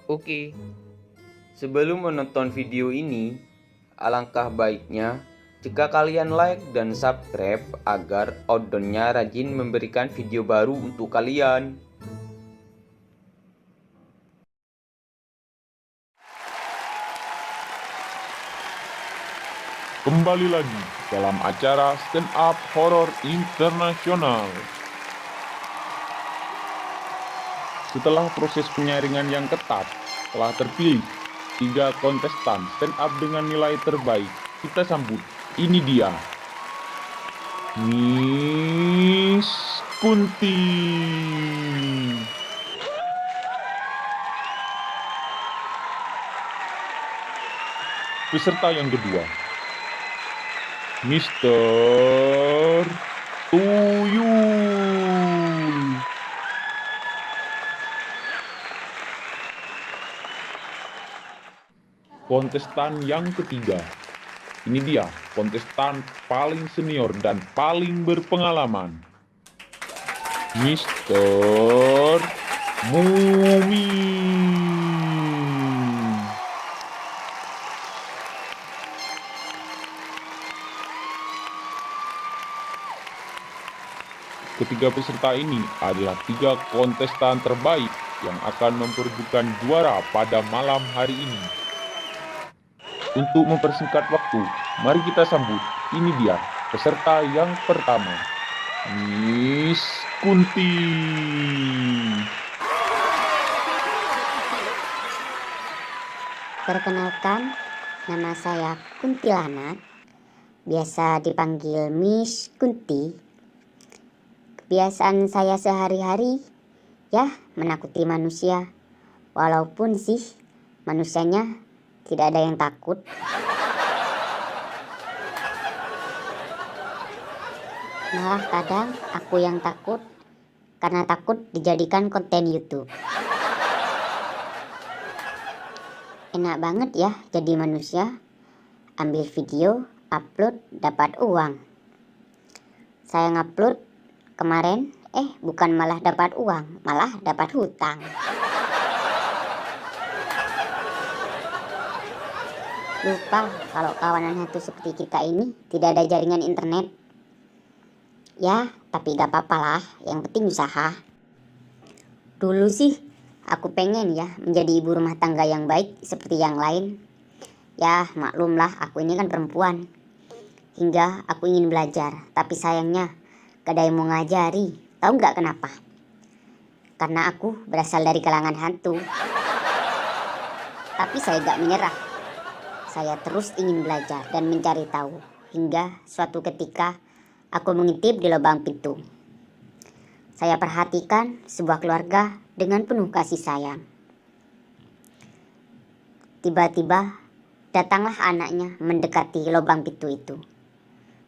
Oke, sebelum menonton video ini, alangkah baiknya jika kalian like dan subscribe agar Odonnya rajin memberikan video baru untuk kalian. Kembali lagi dalam acara Stand Up Horror Internasional. Setelah proses penyaringan yang ketat, telah terpilih 3 kontestan stand up dengan nilai terbaik. Kita sambut, ini dia, Miss Kunti. Peserta yang kedua, Mr. Tuyul. Kontestan yang ketiga, ini dia kontestan paling senior dan paling berpengalaman, Mr. Mumi. Ketiga peserta ini adalah 3 kontestan terbaik yang akan memperebutkan juara pada malam hari ini. Untuk mempersingkat waktu, mari kita sambut, ini dia peserta yang pertama, Miss Kunti. Perkenalkan, nama saya Kuntilanak, biasa dipanggil Miss Kunti. Kebiasaan saya sehari-hari, ya menakuti manusia, walaupun sih manusianya tidak ada yang takut. Malah kadang aku yang takut, karena takut dijadikan konten YouTube. Enak banget ya jadi manusia, ambil video, upload, dapat uang. Saya ngupload kemarin, bukan malah dapat uang, malah dapat hutang. Lupa kalau kawanan hantu seperti kita ini tidak ada jaringan internet. Ya, tapi gak apa-apa lah, yang penting usaha. Dulu sih aku pengen ya menjadi ibu rumah tangga yang baik seperti yang lain. Ya maklumlah, aku ini kan perempuan. Hingga aku ingin belajar, tapi sayangnya gak ada yang mau ngajari. Tahu gak kenapa? Karena aku berasal dari kalangan hantu. Tapi saya gak menyerah. Saya terus ingin belajar dan mencari tahu. Hingga suatu ketika aku mengintip di lubang pintu. Saya perhatikan sebuah keluarga dengan penuh kasih sayang. Tiba-tiba datanglah anaknya mendekati lubang pintu itu.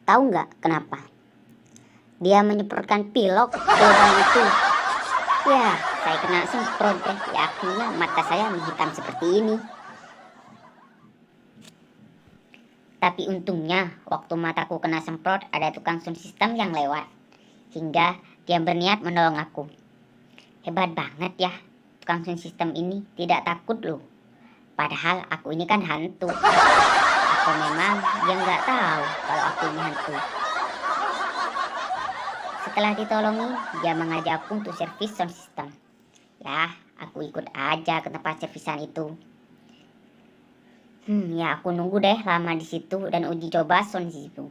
Tahu nggak kenapa? Dia menyemprotkan pilok ke lubang itu. Ya, saya kena semprot deh. Ya, akhirnya mata saya menghitam seperti ini. Tapi untungnya waktu mataku kena semprot ada tukang sound system yang lewat. Hingga dia berniat menolong aku. Hebat banget ya, tukang sound system ini tidak takut loh. Padahal aku ini kan hantu. Atau memang dia nggak tahu kalau aku ini hantu. Setelah ditolongin, dia mengajak aku untuk servis sound system. Ya, aku ikut aja ke tempat servisan itu. Ya aku nunggu deh lama di situ dan uji coba sound system.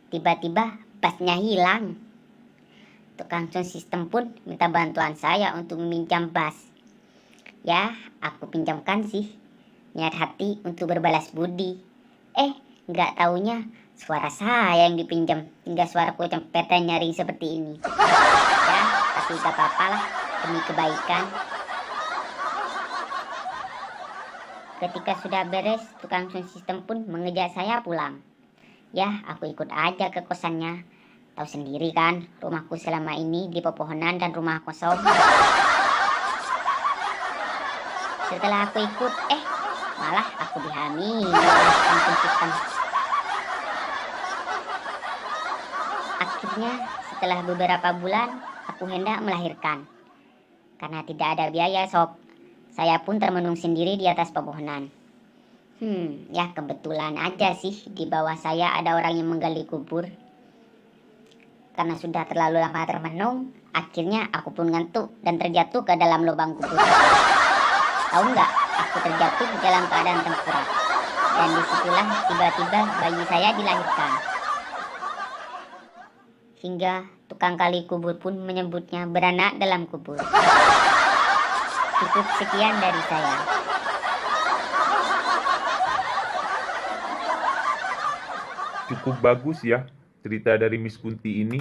Tiba-tiba bassnya hilang. Tukang sound system pun minta bantuan saya untuk meminjam bass. Ya, aku pinjamkan sih. Niat hati untuk berbalas budi. Nggak taunya suara saya yang dipinjam. Hingga suaraku cempet dan nyaring seperti ini. Ya, tapi gak apa-apa lah demi kebaikan. Ketika sudah beres, tukang sound system pun mengejak saya pulang. Ya, aku ikut aja ke kosannya. Tahu sendiri kan, rumahku selama ini di pepohonan dan rumah kosong. Setelah aku ikut, malah aku dihamili oleh tukang sound system. Akhirnya, setelah beberapa bulan, aku hendak melahirkan. Karena tidak ada biaya sob, Saya pun termenung sendiri di atas pepohonan. Ya kebetulan aja sih di bawah saya ada orang yang menggali kubur. Karena sudah terlalu lama termenung, akhirnya aku pun ngantuk dan terjatuh ke dalam lubang kubur. Tahu nggak, aku terjatuh dalam keadaan tengkurap. Dan disitulah tiba-tiba bayi saya dilahirkan. Hingga tukang gali kubur pun menyebutnya beranak dalam kubur. Cukup sekian dari saya. Cukup bagus ya cerita dari Miss Kunti ini.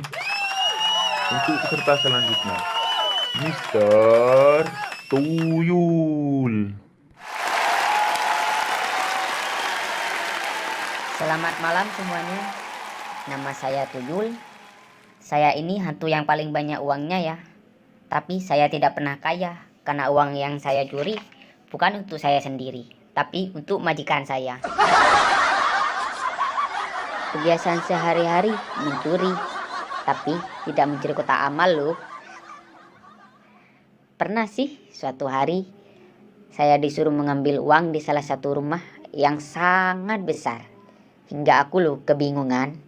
Untuk peserta selanjutnya, Mister Tuyul. Selamat malam semuanya. Nama saya Tuyul. Saya ini hantu yang paling banyak uangnya ya. Tapi saya tidak pernah kaya karena uang yang saya curi bukan untuk saya sendiri, tapi untuk majikan saya. Kebiasaan sehari-hari mencuri, tapi tidak mencuri kotak amal loh. Pernah sih suatu hari saya disuruh mengambil uang di salah satu rumah yang sangat besar. Hingga aku loh kebingungan.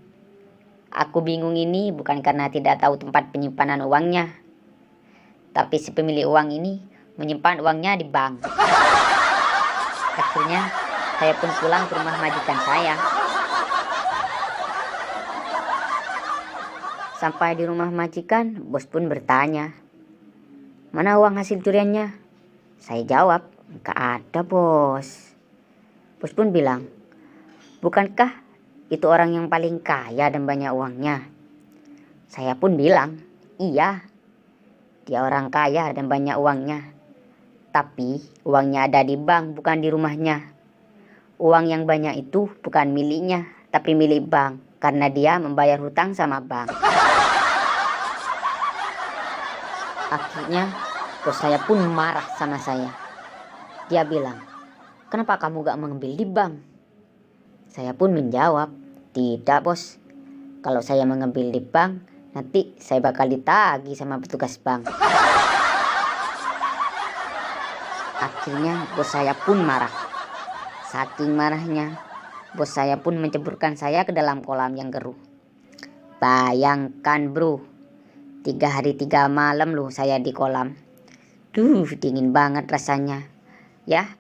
Aku bingung ini bukan karena tidak tahu tempat penyimpanan uangnya, tapi si pemilik uang ini menyimpan uangnya di bank. Akhirnya saya pun pulang ke rumah majikan saya. Sampai di rumah majikan, bos pun bertanya, "Mana uang hasil curiannya?" Saya jawab, "Gak ada bos." Bos pun bilang, "Bukankah itu orang yang paling kaya dan banyak uangnya?" Saya pun bilang, "Iya, dia orang kaya dan banyak uangnya. Tapi uangnya ada di bank, bukan di rumahnya. Uang yang banyak itu bukan miliknya, tapi milik bank, karena dia membayar hutang sama bank." Akhirnya bos saya pun marah sama saya. Dia bilang, "Kenapa kamu gak mengambil di bank?" Saya pun menjawab, "Tidak bos, kalau saya mengambil di bank, nanti saya bakal ditagih sama petugas bank." Akhirnya bos saya pun marah. Saking marahnya, bos saya pun menceburkan saya ke dalam kolam yang keruh. Bayangkan bro, 3 hari 3 malam loh saya di kolam. Dingin banget rasanya. Ya,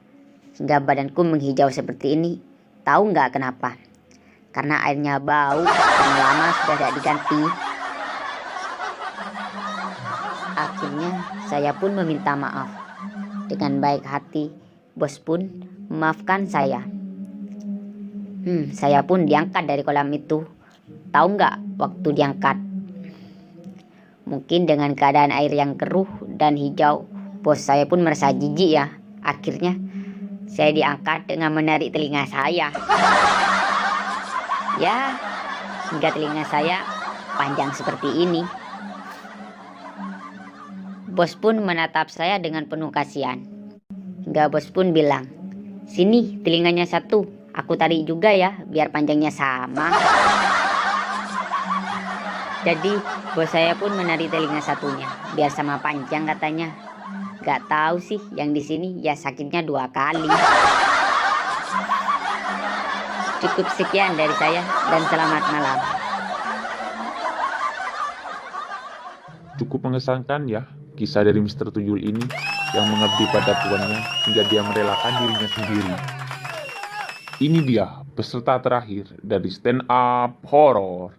hingga badanku menghijau seperti ini. Tahu nggak kenapa? Karena airnya bau, karena lama sudah tidak diganti. Akhirnya saya pun meminta maaf. Dengan baik hati, bos pun memaafkan saya. Saya pun diangkat dari kolam itu. Tahu nggak waktu diangkat? Mungkin dengan keadaan air yang keruh dan hijau, bos saya pun merasa jijik ya. Akhirnya saya diangkat dengan menarik telinga saya. Ya, hingga telinga saya panjang seperti ini. Bos pun menatap saya dengan penuh kasihan. Hingga bos pun bilang, "Sini telinganya satu, aku tarik juga ya biar panjangnya sama." Jadi bos saya pun menarik telinga satunya biar sama panjang katanya. Gak tahu sih, yang di sini ya sakitnya 2 kali. Cukup sekian dari saya dan selamat malam. Cukup mengesankan ya kisah dari Mister Tuyul ini yang mengabdi pada tuannya hingga dia merelakan dirinya sendiri. Ini dia peserta terakhir dari stand up horror,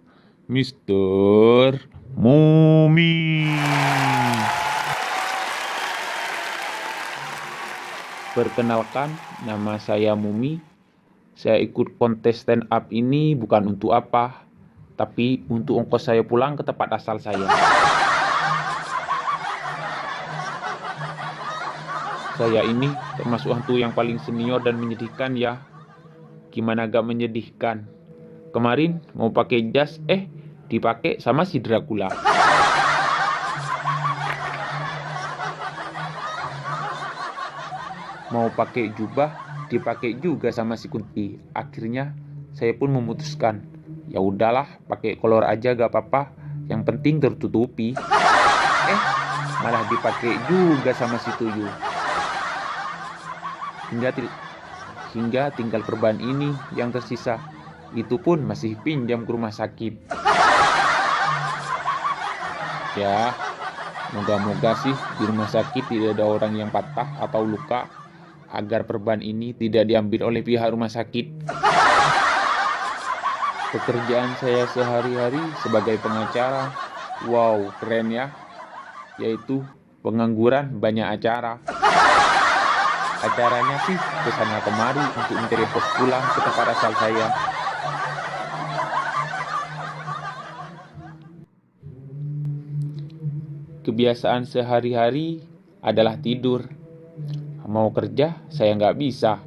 Mister Mumi. Perkenalkan, nama saya Mumi. Saya ikut kontes stand up ini bukan untuk apa, tapi untuk ongkos saya pulang ke tempat asal saya. Saya ini termasuk hantu yang paling senior dan menyedihkan ya. Gimana gak menyedihkan? Kemarin mau pakai jas, dipakai sama si Dracula. Mau pakai jubah, dipakai juga sama si Kunti. Akhirnya saya pun memutuskan, ya udahlah, pakai kolor aja gak apa-apa, yang penting tertutupi. Malah dipakai juga sama si Tuyul. hingga tinggal perban ini yang tersisa. Itu pun masih pinjam ke rumah sakit. Ya, moga-moga sih di rumah sakit tidak ada orang yang patah atau luka, agar perban ini tidak diambil oleh pihak rumah sakit. Pekerjaan saya sehari-hari sebagai pengacara, wow keren ya, yaitu pengangguran banyak acara. Acaranya sih kesana kemari untuk mencari pos pulang ke tempat asal saya. Kebiasaan sehari-hari adalah tidur. Mau kerja saya nggak bisa,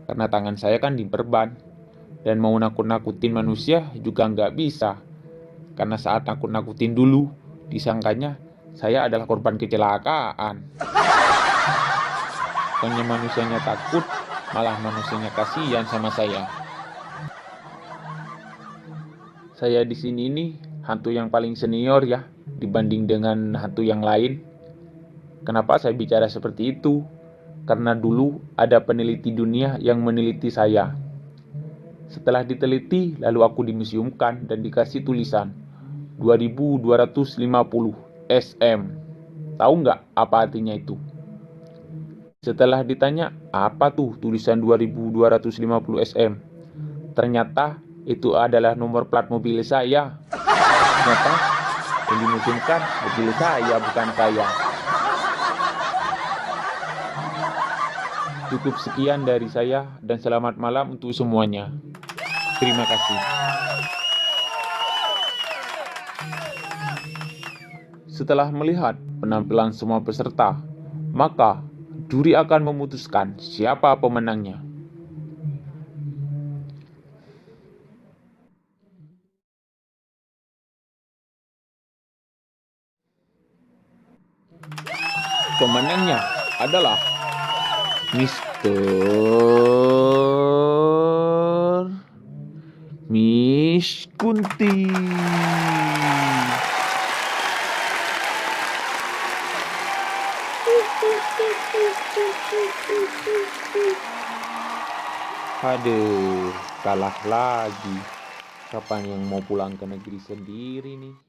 karena tangan saya kan diperban. Dan mau nakut-nakutin manusia juga nggak bisa, karena saat nakut-nakutin dulu, disangkanya saya adalah korban kecelakaan. Bukannya manusianya takut, malah manusianya kasihan sama saya. Saya di sini nih hantu yang paling senior ya, dibanding dengan hantu yang lain. Kenapa saya bicara seperti itu? Karena dulu ada peneliti dunia yang meneliti saya. Setelah diteliti, lalu aku dimuseumkan dan dikasih tulisan 2250 SM. Tahu nggak apa artinya itu? Setelah ditanya, apa tuh tulisan 2250 SM? Ternyata itu adalah nomor plat mobil saya. Ternyata yang dimuseumkan mobil saya, bukan saya. Cukup sekian dari saya dan selamat malam untuk semuanya. Terima kasih. Setelah melihat penampilan semua peserta, maka juri akan memutuskan siapa pemenangnya. Pemenangnya adalah Miss Kunti. Aduh, kalah lagi. Kapan yang mau pulang ke negeri sendiri nih?